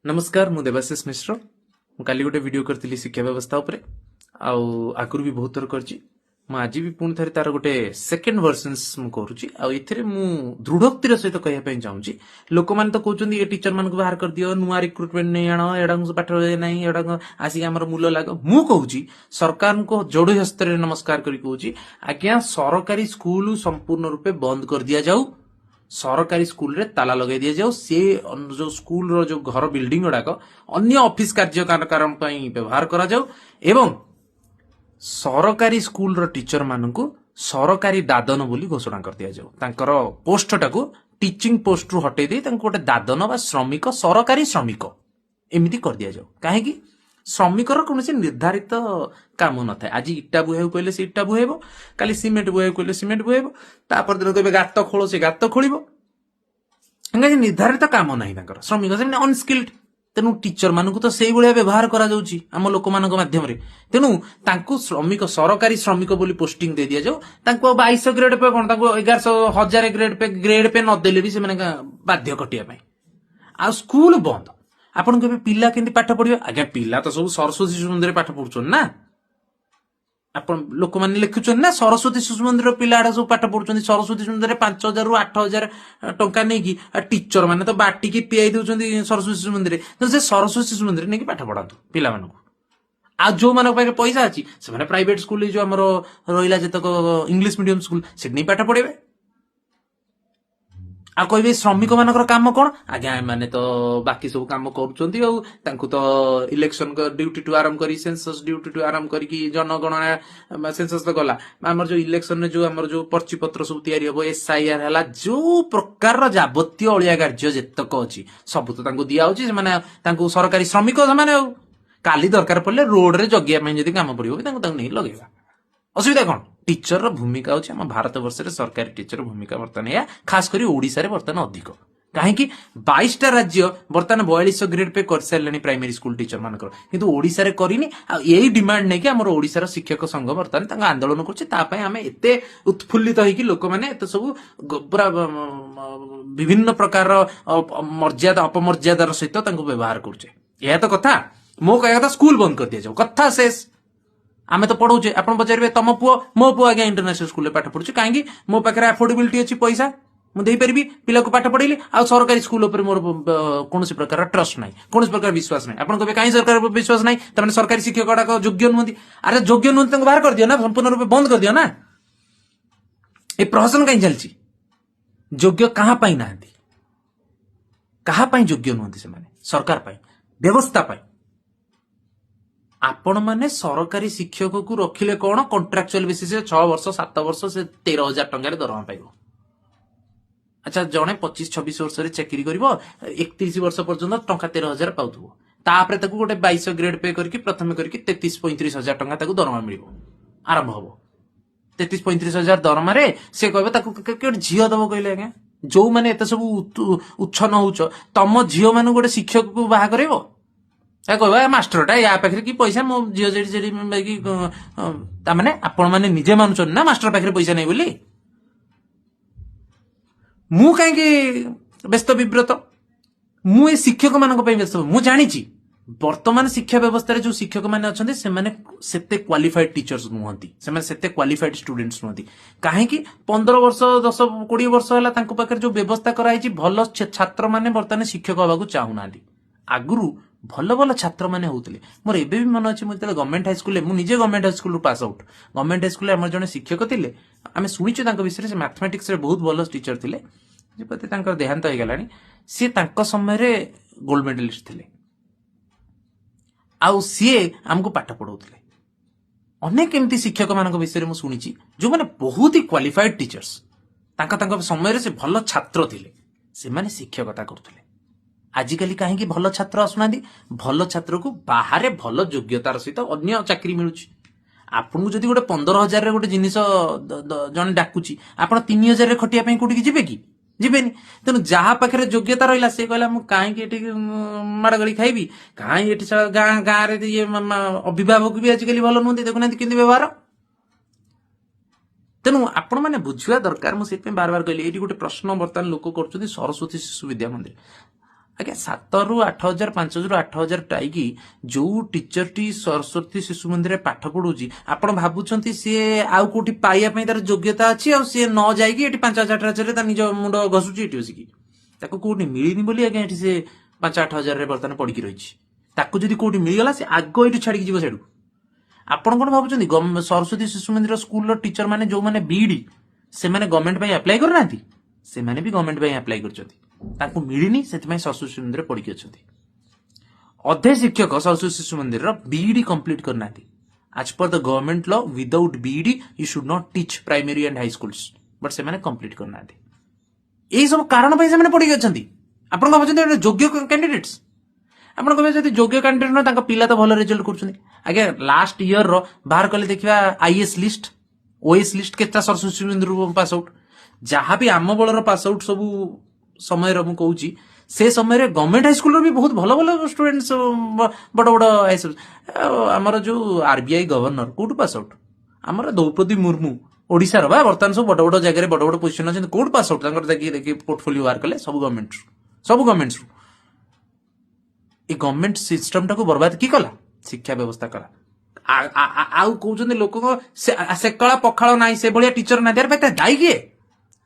नमस्कार मु देवाशीष मिश्र मु काली गोटे वीडियो करती शिक्षा व्यवस्था उपरे आगुरी भी बहुत थर करछि आज भी पुणी थे तार गोटे सेकेंड वर्सन्स मु करूछि एथिरे मु दृढ़ोक्तिर सहित कहया पई चाहूछि लोक मान तो कहउछन्ती ए टीचर मान को बाहर कर दियो नुआ रिक्रुटमेंट नै आनो एडा पाठ नै एडा आसी हमर मूल्य लाग मु कहउछि सरकार को जोड़ हस्त नमस्कार करी कहउछि आज्ञा सरकारी स्कूल संपूर्ण रूपे बंद कर दिया जाऊ सरकारी स्कूल रे ताला लगे दिया जाओ से जो स्कूल रो जो घर बिल्डिंग गुड़ाक अन्य ऑफिस कार्य कारण व्यवहार करा जाओ एवं सरकारी स्कूल रो टीचर मानकु सरकारी दादन बोली घोषणा कर दिया जाओ तांकर पोस्ट टाकू टीचिंग पोस्ट रु हटे दे तांको गोटे दादन बा श्रमिक सरकारी श्रमिक एमिति कर दिया जाओ काहे श्रमिकर कौन निर्धारित काम न था आज इटा बुहेबू कहले से इटा बुहेब काली सीमेंट बुहेबू कहले सीमेंट बुहेब तापर दिन कहबे गात खोल से गात खोलिब निर्धारित काम ना श्रमिक से अनस्किल्ड तेणु टीचर मानक तो से भाया व्यवहार करा जाउछि आम लोक मान माध्यम तेणु तांको श्रमिक सरकारी श्रमिक बोली पोस्टिंग दे दिया जाओ तांको 2200 ग्रेड पे कौन 1100 ग्रेड पे नदेले भी से बाध्य कटिया आ स्कूल बंद आपन के पिला केंती पाठ पढ़ियो आज्ञा पिला तो सब सरस्वती शिशु मंदिर पाठ पढ़ुछन ना आपन लोक माने लिखुछन ना सरस्वती शिशु मंदिर पिला आडा सब पाठ पढ़ुछन सरस्वती शिशु मंदिर 5000 रु 8000 टंका नै की टीचर माने तो बाटी की पियाई दउछन सरस्वती शिशु मंदिर तो से सरस्वती शिशु मंदिर नै की पाठ पढ़ातु पिला मानकु आ जो मानक पाके पैसा अछि से माने प्राइवेट स्कूल जो हमरो रोइला जतक इंग्लिश मीडियम स्कूल से नै पाठ पढ़ेबे आ कहबे श्रमिक मानकर काम कोन आज्ञा माने तो बाकी सब काम करूछंती तो इलेक्शन ड्यूटी टू आरंभ करी सेंसस ड्यूटी टू आरंभ करी कि जनगणना सेंसस तो गला हमर जो इलेक्शन ने जो हमर जो पर्ची पत्र सब तयारी हो एसआईआर हला जो प्रकार जाबत्य अलिया कार्य जेतक अछि सब तो तांको दिया होछि माने तांको सरकारी श्रमिक माने काली दरकार पड़ले रोड रे जगिया में जदी काम पड़िबो तांको तांको नै लगेबा असुविधा कौन टीचर रो भूमिका होछि हम भारत वर्ष रे सरकारी टीचर भूमिका वर्तमान या खास करी ओडिसा रे वर्तमान अधिक काहे कि 22टा राज्य वर्तमान 4200 ग्रेड पे कर सारलेनी प्राइमरी स्कूल टीचर मानकर किंतु ओडिसा रे करिनी आ एई डिमांड नै कि हमर ओडिसा रो शिक्षक संघ वर्तमान तांगा आंदोलन करछि ता पय हमें एते उत्फुल्लित होई कि लोक माने एते सब पूरा विभिन्न प्रकार मर्यादा अपमर्यादार सहित तांको व्यवहार करछे या तो कथा मो कहया था स्कूल बंद कर दिया जाओ कथा शेष आमे तो पढ़ौचे आपण पचारे तम पुओ मो पुओ आगे इंटरनेशनल स्कूल पाठ पढ़ुचे काहेकि मो पाखरे अफोर्डेबिलिटी अछि पैसा मु देई परबी पिला को पाठ पढ़ैली आ सरकारी स्कूल ऊपर मोर कोनोसी प्रकार ट्रस्ट नाही कोनोसी प्रकार विश्वास नाही आपण कहबे काहे सरकार ऊपर विश्वास नाही त माने सरकारी शिक्षक गडा योग्य नहंती अरे योग्य नहंती तंग बाहर कर दियो ना संपूर्ण रूप बंद कर दियो ना ए प्रहसन काहे चलची योग्य कहां पाई नाहंती कहां पाई योग्य नहंती से माने सरकार पाई व्यवस्था पाई आपण माने सरकारी शिक्षक को रखिले कौन कॉन्ट्रैक्चुअल बेसिस 6 वर्ष 7 वर्ष से 13,000 टंका दरमा पाइबो अच्छा जणे 25-26 वर्ष रे चाकरी करिवो 31 वर्ष पर्यंत टंका 13,000 पाउथबो तापरे ताकू गोटे 2200 ग्रेड पे करके प्रथम करके 33-35,000 टंका ताकू दरमा मिलिबो आरंभ होबो 33-35,000 दरमा रे से कहबे ताकू के झियो दबो कहले आगे जो माने एते सब उच्छन होउछ तम झियो माने गोटे शिक्षक को बाहा करेबो कहवा मास्टरटा या पाखे कि पैसा मो झील माने आपण माने निजे मानुछन ना मास्टर पाखे पैसा नहीं बोली मु कहीं व्यस्त विव्रत मु शिक्षक मानक व्यस्त मु जानी वर्तमान शिक्षा व्यवस्था जो शिक्षक मैंने अच्छा से क्वालिफाइड टीचर्स नुहति से क्वालिफाइड स्टूडेंट्स नुहति कहीं 15 वर्ष 10-20 वर्ष है जो व्यवस्था कराई भल छात्र मैंने बर्तमान शिक्षक हवा चाहूना आगुरी भल भल छात्र मैंने होते मोर एबे भी मन अच्छे मुझे गवर्नमेंट हाईस्कूल मुझे government high school pass out government high school आम जन शिक्षक थे आम शुणीचु विषय से मैथमेटिक्स बहुत भल टीचर थे जो देहांत हो गलानी सी समय गोल्ड मेडलिस्ट थे आउ सी आमको पाठ पढ़ाते अनेक एमती शिक्षक मान विषय में शुणी जो मैंने बहुत ही क्वालिफाइड टीचर्स समय से भल छात्र थे से शिक्षकता करते आजिकली कहीं भल छात्र आसुना भल छात्र को बाहर भल योग्यतार सहित अन्य चाकरी मिलूँ आपन को जदि गोटे 15,000 गोटे जिनिस जन डाकुची आपन 3,000 खटिया कौटी जीवे कि जीवेनि तेणु जहाँ पाखे योग्यता रहा से कहला मु कहीं माड़गड़ी खाइबी कहीं गाँ गाँव ये अभिभावक भी आजिकली भल नुहति देखुना कि व्यवहार तेणु आपण मैंने बुझा दरकार मुझे बार बार कहली ये गोटे प्रश्न बर्तमान लोक कर सरस्वती शिशु विद्या मंदिर ଆଜ୍ଞା 7,000 ରୁ 8,000 5,000 ରୁ 8,000 ପାଇକି ଯୋଉ ଟିଚରଟି ସରସ୍ୱତୀ ଶିଶୁ ମନ୍ଦିରରେ ପାଠ ପଢୁଛି ଆପଣ ଭାବୁଛନ୍ତି ସିଏ ଆଉ କୋଉଠି ପାଇବା ପାଇଁ ତାର ଯୋଗ୍ୟତା ଅଛି ଆଉ ସିଏ ନ ଯାଇକି ଏଠି 5,000 ତା ନିଜ ମୁଣ୍ଡ ଘଷୁଛି ଏଠି ବସିକି ତାକୁ କୋଉଠି ମିଳିନି ବୋଲି ଆଜ୍ଞା ଏଠି ସେ 5,000 8,000 ରେ ବର୍ତ୍ତମାନ ପଡିକି ରହିଛି ତାକୁ ଯଦି କୋଉଠି ମିଳିଗଲା ସେ ଆଗ ଏଇଠୁ ଛାଡିକି ଯିବ ସେଠୁ ଆପଣ କଣ ଭାବୁଛନ୍ତି ସରସ୍ୱତୀ ଶିଶୁ ମନ୍ଦିର ସ୍କୁଲର ଟିଚର ମାନେ ଯୋଉମାନେ ବିଇଡି ସେମାନେ ଗଭର୍ଣ୍ଣମେଣ୍ଟ ପାଇଁ ଆପ୍ଲାଏ କରିନାହାନ୍ତି ସେମାନେ ବି ଗଭର୍ଣ୍ଣମେଣ୍ଟ ପାଇଁ ଆପ୍ଲାଏ କରିଛନ୍ତି ତାଙ୍କୁ ମିଳିନି ସେଥିପାଇଁ ସରସ୍ୱତୀ ଶିଶୁ ମନ୍ଦିରରେ ପଡିକି ଅଛନ୍ତି ଅଧେ ଶିକ୍ଷକ ସରସ୍ୱତୀ ଶିଶୁ ମନ୍ଦିରର ବିଇଡି କମ୍ପ୍ଲିଟ୍ କରିନାହାନ୍ତି as per the government law without BEd you should not teach primary and high schools but ସେମାନେ କମ୍ପ୍ଲିଟ୍ କରିନାହାନ୍ତି ଏଇ ସବୁ କାରଣ ପାଇଁ ସେମାନେ ପଡିକି ଅଛନ୍ତି ଆପଣ ଭାବୁଛନ୍ତି ଯୋଗ୍ୟ କ୍ୟାଣ୍ଡିଡେଟ୍ସ ଆପଣ କହିବେ ଯଦି ଯୋଗ୍ୟ କ୍ୟାଣ୍ଡିଡେଟ୍ ନୁହେଁ ତାଙ୍କ ପିଲା ତ ଭଲ ରେଜଲ୍ଟ କରୁଛନ୍ତି ଆଜ୍ଞା ଲାଷ୍ଟ ଇୟର ବାହାର କଲେ ଦେଖିବା ଆଇଏସ୍ ଲିଷ୍ଟ ଓଏସ୍ ଲିଷ୍ଟ କେତେଟା ସରସ୍ୱତୀ ଶିଶୁ ମନ୍ଦିରରୁ ପାସ୍ ଆଉଟ୍ ଯାହାବି ଆମ ବେଳର ପାସ୍ ଆଉଟ୍ ସବୁ ସମୟର ମୁଁ କହୁଛି ସେ ସମୟରେ ଗଭର୍ଣ୍ଣମେଣ୍ଟ ହାଇସ୍କୁଲର ବି ବହୁତ ଭଲ ଭଲ ଷ୍ଟୁଡେଣ୍ଟସ୍ ବଡ ବଡ ଆମର ଯୋଉ ଆରବିଆଇ ଗଭର୍ଣ୍ଣର କୋଉଠୁ ପାସ୍ ଆଉଟ୍ ଆମର ଦ୍ରୌପଦୀ ମୁର୍ମୁ ଓଡିଶାର ବା ବର୍ତ୍ତମାନ ସବୁ ବଡ ବଡ ଜାଗାରେ ବଡ ବଡ ପୋଜିସନ ଅଛନ୍ତି କୋଉଠୁ ପାସ୍ ଆଉଟ୍ ତାଙ୍କର ଦେଖି ପୋର୍ଟଫୋଲିଓ ବାହାର କଲେ ସବୁ ଗଭର୍ଣ୍ଣମେଣ୍ଟରୁ এই গভর্নমেন্ট সিস্টমটাକୁ বরবাদ কি কলা শিক্ষা ব্যবস্থা কলা ଆଉ କହୁଛନ୍ତି ଲୋକଙ୍କ ସେକଳା ପଖାଳ ନାହିଁ ସେଭଳିଆ ଟିଚର ନାହାନ୍ତି ଆରେ ଭାଇ ତା ଦାୟୀ କିଏ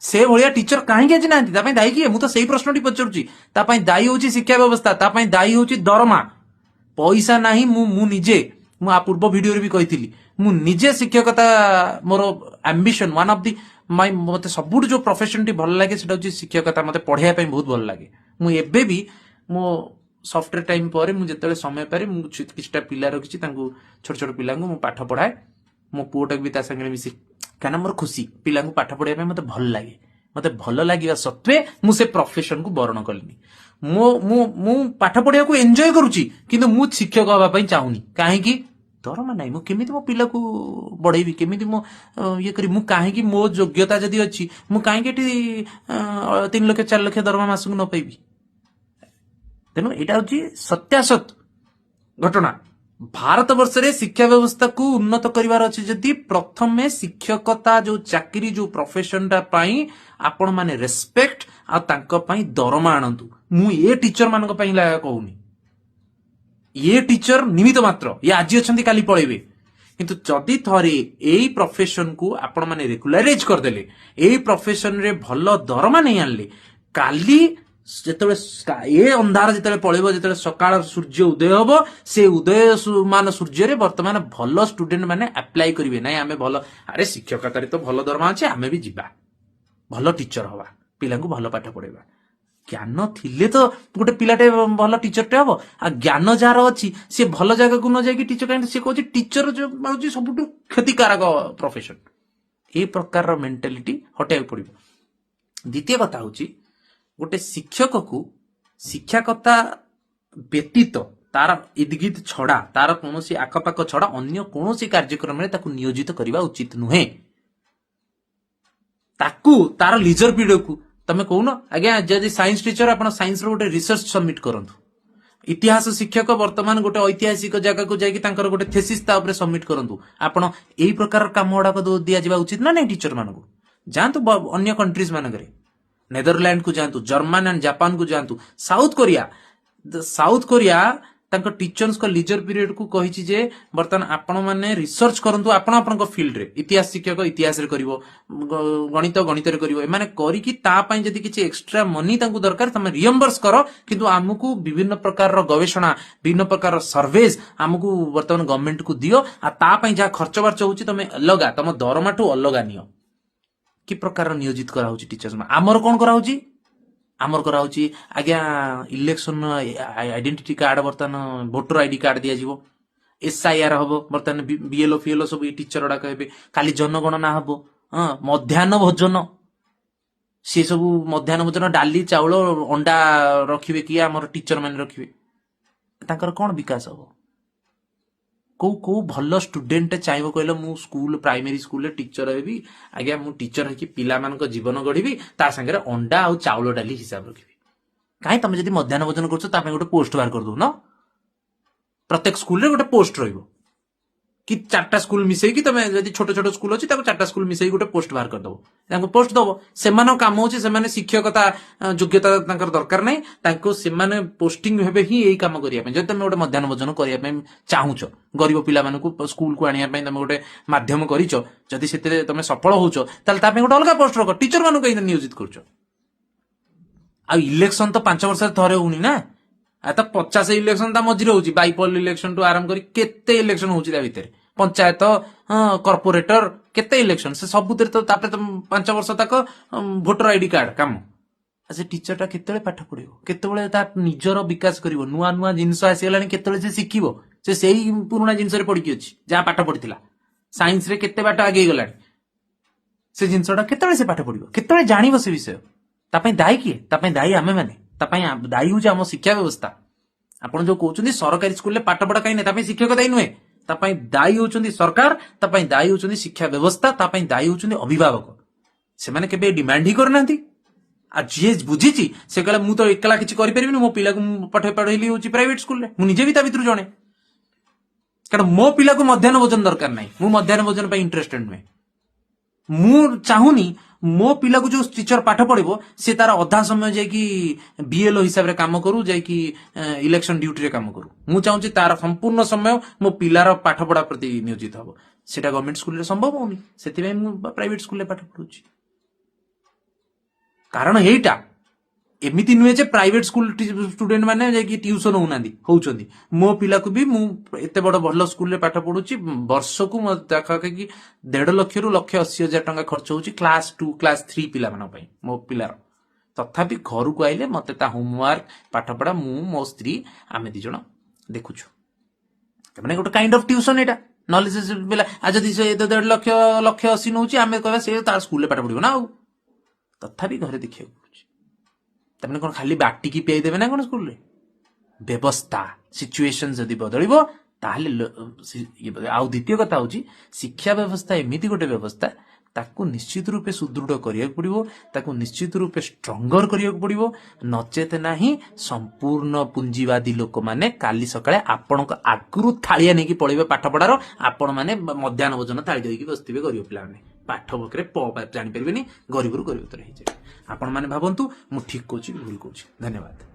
ସେ ଭଳିଆ ଟିଚର କାହିଁକି ଆଜି ନାହାନ୍ତି ତା ପାଇଁ ଦାୟୀ କିଏ ମୁଁ ତ ସେଇ ପ୍ରଶ୍ନଟି ପଚାରୁଛି ତା ପାଇଁ ଦାୟୀ ହଉଛି ଶିକ୍ଷା ବ୍ୟବସ୍ଥା ତା ପାଇଁ ଦାୟୀ ହଉଛି ଦରମା ପଇସା ନାହିଁ ମୁଁ ନିଜେ ମୁଁ ଆ ପୂର୍ବ ଭିଡିଓରେ ବି କହିଥିଲି ମୁଁ ନିଜେ ଶିକ୍ଷକତା ମୋର ଆମ୍ବିସନ ୱାନ୍ ଅଫ୍ ଦି ମତେ ସବୁଠୁ ଯୋଉ ପ୍ରଫେସନଟି ଭଲ ଲାଗେ ସେଟା ହଉଛି ଶିକ୍ଷକତା ମତେ ପଢେଇବା ପାଇଁ ବହୁତ ଭଲ ଲାଗେ ମୁଁ ଏବେ ବି ମୋ ସଫ୍ଟୱେର ଟାଇମ ପରେ ମୁଁ ଯେତେବେଳେ ସମୟ ପାରେ ମୁଁ କିଛିଟା ପିଲା ରଖିଛି ତାଙ୍କୁ ଛୋଟ ଛୋଟ ପିଲାଙ୍କୁ ମୁଁ ପାଠ ପଢାଏ ମୋ ପୁଅଟାକୁ ବି ତା ସାଙ୍ଗରେ ମିଶି କାରଣ ମୋର ଖୁସି ପିଲାଙ୍କୁ ପାଠ ପଢିବା ପାଇଁ ମତେ ଭଲ ଲାଗେ ମତେ ଭଲ ଲାଗିବା ସତ୍ତ୍ୱେ ମୁଁ ସେ ପ୍ରଫେସନକୁ ବରଣ କଲିନି ମୁଁ ପାଠ ପଢିବାକୁ ଏନ୍ଜୟ କରୁଛି କିନ୍ତୁ ମୁଁ ଶିକ୍ଷକ ହବା ପାଇଁ ଚାହୁଁନି କାହିଁକି ଦରମା ନାହିଁ ମୁଁ କେମିତି ମୋ ପିଲାକୁ ବଢେଇବି କେମିତି ମୁଁ ଇଏ କରିବି ମୁଁ କାହିଁକି ମୋ ଯୋଗ୍ୟତା ଯଦି ଅଛି ମୁଁ କାହିଁକି ଏଠି 3 ଲକ୍ଷ 4 ଲକ୍ଷ ଦରମା ମାସକୁ ନ ପାଇବି ତେଣୁ ଏଇଟା ହଉଛି ସତ୍ୟାସତ ଘଟଣା ଭାରତ ବର୍ଷରେ ଶିକ୍ଷା ବ୍ୟବସ୍ଥାକୁ ଉନ୍ନତ କରିବାର ଅଛି ଯଦି ପ୍ରଥମେ ଶିକ୍ଷକତା ଯୋଉ ଚାକିରି ଯୋଉ ପ୍ରଫେସନଟା ପାଇଁ ଆପଣ ମାନେ ରେସ୍ପେକ୍ଟ ଆଉ ତାଙ୍କ ପାଇଁ ଦରମା ଆଣନ୍ତୁ ମୁଁ ଏ ଟିଚର ମାନଙ୍କ ପାଇଁ କହୁନି ये टीचर निमित्त मात्र ये आज अछंती काली पळेबे किंतु जदि थरे एई प्रोफेशन को आपण माने रेगुलाराइज करदेले एई प्रोफेशन रे भलो दरमा नहीं आनले काली जेतबे ए अंधार जेतबे पळेबो जेतबे सकाळ सूर्य उदय होबो से उदय मान सूर्य रे वर्तमान भलो स्टूडेंट माने अप्लाई करिवे नाही आमे भलो अरे शिक्षकतारे तो भलो दरमा अछि आमे भी जिबा भलो टीचर हवा पिलांकु भलो पाठ पढेबा ज्ञान थिले तो गोटे पिलाटे भल टीचरटे हम आ ज्ञान जार अच्छी सी भल जगह को न जाकि टीचर कहीं सी कह टीचर जो सब क्षतिकारक प्रोफेशन ये प्रकार मेंटालिटी हटाइक पड़ो द्वितीय कथा हूँ गोटे शिक्षक को शिक्षकता व्यतीत तार इदगिद छड़ा तार कौन आखपाख छड़ा अन्य कौन कार्यक्रम में नियोजित करने उचित नुहे तार लीजर पीरियड को तमे कहून आज्ञा जदि साइंस टीचर आप साइंस रोटे रिसर्च सबमिट करंतु इतिहास शिक्षक वर्तमान गोटे ऐतिहासिक जगह को जाकि गोटे थेसिस सबमिट करंतु आपण एई प्रकार काम गुड़ाक दि जावा उचित ना नहीं टीचर मानक जातु अन्य कंट्रीज मानक नेदरलैंड को जातु जर्मन एंड जापान को जातु साउथ कोरिया तांको टीचर्स को लीजर पीरियड को कहिछि जे वर्तमान आपण माने रिसर्च करंतु आपण आपनक फील्ड रे इतिहास शिक्षक इतिहास रे करिवो गणित गणित रे करिवो एमाने करी कि ता पई जदी किछि एक्स्ट्रा मनी तांको दरकार तमे रिएम्बर्स करो किंतु हमकु विभिन्न प्रकार रो गवेषणा विभिन्न प्रकार रो सर्वेज हमकु वर्तमान गवर्नमेंट को दियो आ ता पई जा खर्च वर्च होछि तमे अलगा तम दरमाठू अलगा नियो कि प्रकार नियोजित करा होछि टीचर्स मा हमर कोन करा होछि आमर करा होछि आज्ञा इलेक्शन आइडेंटिटी कार्ड बर्तमान वोटर आईडी कार्ड दिया जीवो एसआईआर हबो बर्तमान बीएलओ फीएलओ सब टीचर गुडा कहबे खाली जनगणना हबो मध्याह्न भोजन से सब मध्याह्न भोजन डाली चाउल अंडा रखिबे कि हमर टीचर माने रखिबे तांकर कोन विकास हबो को भल स्टूडेंट चाहिए कहले मु school primary school teacher heavy आज्ञा मु टीचर है कि पिला मानक जीवन गढ़ी ता संगे अंडा आ चाउल डाली हिसाब रखी कहीं तुम जब मध्याह्न भोजन कर गोटे पोस्ट बाहर कर दो न प्रत्येक स्कूल रे गोटे पोस्ट रहिबो कि 4टा स्कूल मिसेकी तमे जदि छोट छोट स्कूल अछि ताको 4टा स्कूल मिसेकी गोटे पोस्ट बाहर कर दबो ताको पोस्ट दबो सेमानो काम होछि सेमाने शिक्षकता योग्यता तांकर दरकार नै ताको सेमाने पोस्टिंग हेबे ही एई काम करिया पे जदि तमे गोटे मध्याह्न भोजन करिया पे चाहुचो गरीब पिला मानकु स्कूल को आनिया पे तमे गोटे माध्यम करिचो जदि सेते तमे सफल होउचो ताल ता पे गोटे अलगा पोस्ट रखो टीचर मानकु कहि नियोजित करचो आ इलेक्शन तो 5 वर्ष थरे होउनी ना आ तो 50 इलेक्शन ता मझिरे होउची बाइपोल इलेक्शन टू आरंभ करी केते इलेक्शन होउची ता भितर पंचायत कॉर्पोरेटर केते इलेक्शन से सबुतिर तो तापरे तो 5 वर्ष तक वोटर आईडी कार्ड काम से टीचर टा केतेले पाठ पढिबो केतेले ता निजर विकास करिवो नुआ नुआ जिंस आसीगलानी केतेले से शिखिबो से सेही पुराना जिंस रे पढिकी अछि जा पाठ पढिथिला साइंस रे केते बाट आगे गलानी से जिंसटा केतेले से पाठ पढिबो केतेले जानिबो से विषय तापई दायी किए तापई दायी आमे माने तापई दायी होउछ हम शिक्षा व्यवस्था आपण जो कहउछन्ती सरकारी स्कूल ले पाठ पढा काई नै तापई शिक्षक दायी नुहे तापई दायी होउछन्ती सरकार तापई दायी होउछन्ती शिक्षा व्यवस्था तापई दायी होउछन्ती अभिभावक से माने केबे डिमांड ही करनांती आ जे बुझीची से कहला मु तो एकला किछि करि परिबिनी मो पिला को पाठ पढैली होउची प्राइवेट स्कूल ले मु निजे भी ता भितरु जणे कारण मो पिला को मध्याह्न भोजन दरकार नै मु मध्याह्न भोजन पे इंटरेस्टेड नुहे मु चाहुनी मो पिला को जो टीचर पाठ पढ़िबो से तार अधा समय जाय कि बीएलओ हिसाब रे काम करू जाय कि इलेक्शन ड्यूटी रे काम करू मु चाहूची तार संपूर्ण समय मो पिलार पाठ पढ़ा प्रति नियोजित हबो सेटा गवर्नमेंट स्कूल रे संभव होनी सेति में मु प्राइवेट स्कूल रे पाठ पढुची कारण एटा एमिति नुहे जे प्राइवेट स्कूल स्टूडेंट माने जे कि ट्यूशन होउनांदी होउचंदी मो पिला को भी मु एते बड़ भलो स्कूल रे पाठ पढुची वर्ष को म देखा कि 1.5 लाख रु 1,80,000 टका खर्च होउची क्लास 2 क्लास 3 पिला मानो पई मो पिलार तथापि घर को आइले मते ता होमवर्क पाठ पढा मु मो स्त्री आमे दि जण देखुछु तमने गोटे kind of tuition Etah knowledge पिला आ जदी से 1.5 लाख 1,80,000 नउची आमे कहबा से तार स्कूल रे पाठ पढिबो ना तथापि घरे देखियो तमने कोन खाली बाटी की पियाई देबे ना कोन स्कूल रे व्यवस्था सिचुएशन जदी बदलिबो ताहले आउ द्वितीय कथा होची शिक्षा व्यवस्था एमिति गोटे व्यवस्था ताकू निश्चित रूपे सुदृढ़ करिया पड़िबो ताकू निश्चित रूपे स्ट्रंगर करिया पड़िबो नचेत नाही संपूर्ण पुंजीवादी लोक माने काली सकाळे आपनक आगुरु थाळिया नेकी पळिबे पाठ पढारो आपण माने मध्याह्न भोजन थाळी देकी बसतिबे गरीब पिला माने पाठ बकरे प जानि परबेनी गरीबरु गरीब तर हे जे आपण माने भाबंतु मु ठीक कोची भूल कोची धन्यवाद।